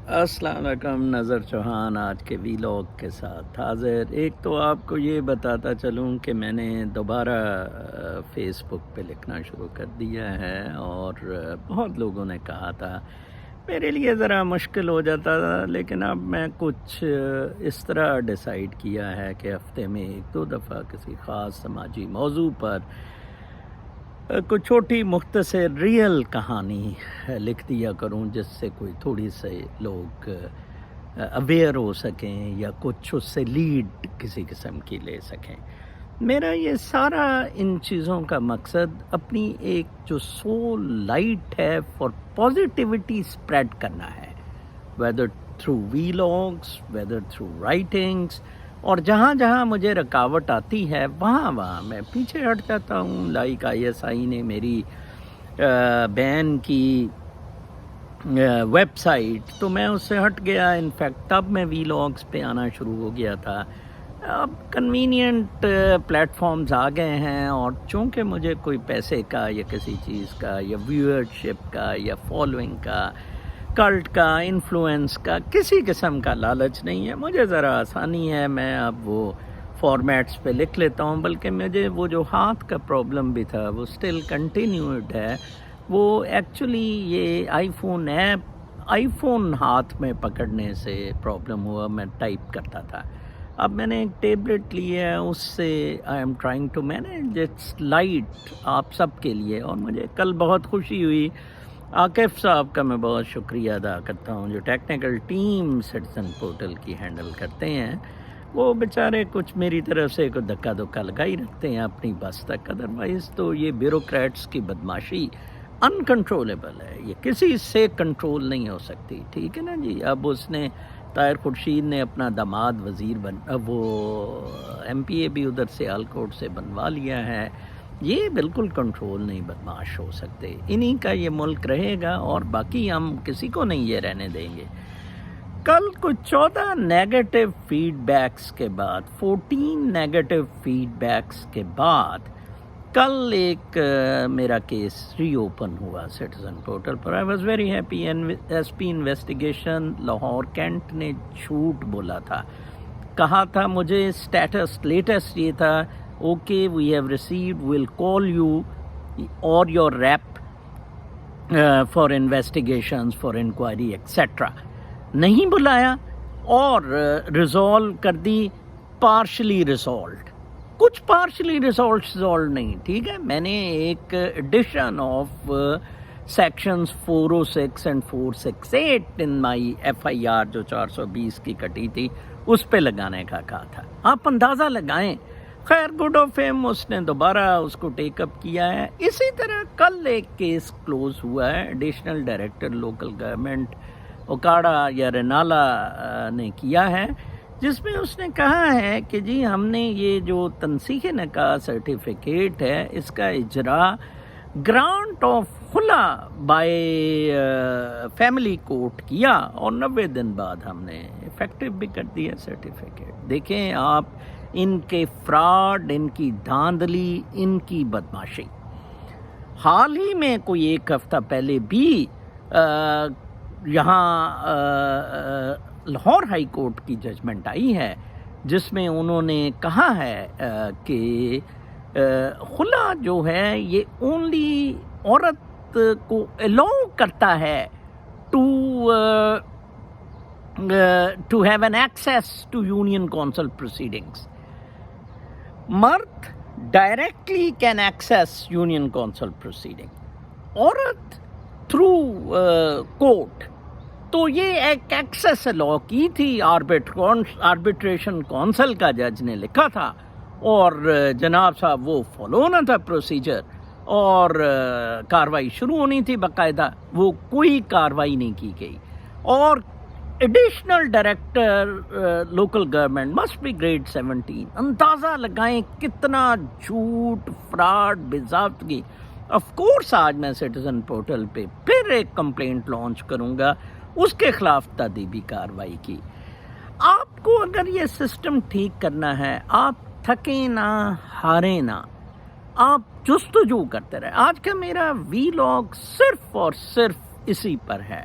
السلام علیکم، نظر چوہان آج کے ویلاگ کے ساتھ حاضر۔ ایک تو آپ کو یہ بتاتا چلوں کہ میں نے دوبارہ فیس بک پہ لکھنا شروع کر دیا ہے، اور بہت لوگوں نے کہا تھا، میرے لیے ذرا مشکل ہو جاتا تھا، لیکن اب میں کچھ اس طرح ڈیسائیڈ کیا ہے کہ ہفتے میں 1-2 دفعہ کسی خاص سماجی موضوع پر کوئی چھوٹی مختصر ریئل کہانی لکھ دیا کروں، جس سے کوئی تھوڑی سے لوگ اویئر ہو سکیں یا کچھ اس سے لیڈ کسی قسم کی لے سکیں۔ میرا یہ سارا ان چیزوں کا مقصد اپنی ایک جو سول لائٹ ہے فار پازیٹیوٹی اسپریڈ کرنا ہے، whether through vlogs, whether through writings, اور جہاں جہاں مجھے رکاوٹ آتی ہے وہاں میں پیچھے ہٹ جاتا ہوں۔ لائک ISI نے میری بین کی ویب سائٹ، تو میں اس سے ہٹ گیا۔ انفیکٹ تب میں ویلاگس پہ آنا شروع ہو گیا تھا۔ اب کنوینئنٹ پلیٹ فارمز آ گئے ہیں، اور چونکہ مجھے کوئی پیسے کا یا کسی چیز کا یا ویورشپ کا یا فالوئنگ کا، کلٹ کا، انفلوئنس کا کسی قسم کا لالچ نہیں ہے، مجھے ذرا آسانی ہے، میں اب وہ فارمیٹس پہ لکھ لیتا ہوں۔ بلکہ مجھے وہ جو ہاتھ کا پرابلم بھی تھا وہ اسٹل کنٹینیوڈ ہے۔ وہ ایکچولی یہ آئی فون ہاتھ میں پکڑنے سے پرابلم ہوا، میں ٹائپ کرتا تھا۔ اب میں نے ایک ٹیبلٹ لی ہے، اس سے I am trying to manage its light آپ سب کے لیے۔ اور مجھے کل بہت خوشی ہوئی، عاقف صاحب کا میں بہت شکریہ ادا کرتا ہوں، جو ٹیکنیکل ٹیم سٹیزن پورٹل کی ہینڈل کرتے ہیں۔ وہ بیچارے کچھ میری طرف سے کوئی دھکا لگا ہی رکھتے ہیں اپنی بس تک، ادروائز تو یہ بیوروکریٹس کی بدماشی انکنٹرولیبل ہے، یہ کسی سے کنٹرول نہیں ہو سکتی، ٹھیک ہے نا جی۔ اب اس نے طاہر خورشید نے اپنا داماد وزیر وہ MPA بھی ادھر سے سیالکوٹ سے بنوا لیا ہے، یہ بالکل کنٹرول نہیں بدماش ہو سکتے، انہی کا یہ ملک رہے گا، اور باقی ہم کسی کو نہیں یہ رہنے دیں گے۔ کل کچھ 14 نیگیٹو فیڈ بیکس کے بعد، 14 نیگیٹو فیڈ بیکس کے بعد، کل ایک میرا کیس ری اوپن ہوا سٹیزن پورٹل پر۔ I was very happy. SP investigation Lahore Cantt نے جھوٹ بولا تھا، کہا تھا مجھے اسٹیٹس لیٹسٹ یہ تھا، okay we have received, we'll call you or your rep for investigations for inquiry etcetera. نہیں بلایا، اور ریزالو کر دی پارشلی ریزالوڈ، کچھ پارشلی ریزالوڈ نہیں، ٹھیک ہے۔ میں نے ایک addition of sections 406 and 468 in my FIR جو 420 کی کٹی تھی، اس پہ لگانے کا کہا تھا، آپ اندازہ لگائیں۔ خیر، گڈ آف ہم، اس نے دوبارہ اس کو ٹیک اپ کیا ہے۔ اسی طرح کل ایک کیس کلوز ہوا ہے، additional director local government Okara یا رینالا نے کیا ہے، جس میں اس نے کہا ہے کہ جی ہم نے یہ جو تنسیخ نکاح سرٹیفکیٹ ہے، اس کا اجرا گرانٹ آف خلا بائی فیملی کورٹ کیا، اور 90 دن بعد ہم نے افیکٹو بھی کر دیا سرٹیفکیٹ۔ دیکھیں آپ، ان کے فراڈ، ان کی دھاندلی، ان کی بدماشی۔ حال ہی میں کوئی 1 ہفتہ پہلے بھی یہاں لاہور ہائی کورٹ کی ججمنٹ آئی ہے، جس میں انہوں نے کہا ہے کہ خلا جو ہے یہ اونلی عورت کو الاؤ کرتا ہے to have an access to union council proceedings. مرد directly can access union council proceeding, عورت تھرو کورٹ۔ تو یہ ایک ایکسیس لاء کی تھی، آربیٹریشن کونسل کا جج نے لکھا تھا، اور جناب صاحب وہ فالو ہونا تھا پروسیجر، اور کاروائی شروع ہونی تھی باقاعدہ، وہ کوئی کاروائی نہیں کی گئی۔ اور additional director local government must be grade 17، اندازہ لگائیں کتنا جھوٹ، فراڈ، بے ضابطگی۔ آف کورس آج میں سٹیزن پورٹل پہ پھر ایک کمپلینٹ لانچ کروں گا، اس کے خلاف تادیبی کاروائی کی۔ آپ کو اگر یہ سسٹم ٹھیک کرنا ہے، آپ تھکیں نہ، ہاریں نہ، آپ جستجو کرتے رہے۔ آج کا میرا ویلاگ صرف اور صرف اسی پر ہے۔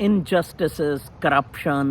injustices, corruption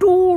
2,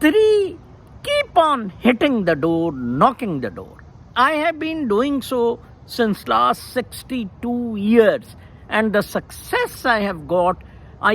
3, keep on hitting the door, knocking the door. I have been doing so since last 62 years and the success I have got, I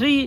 3,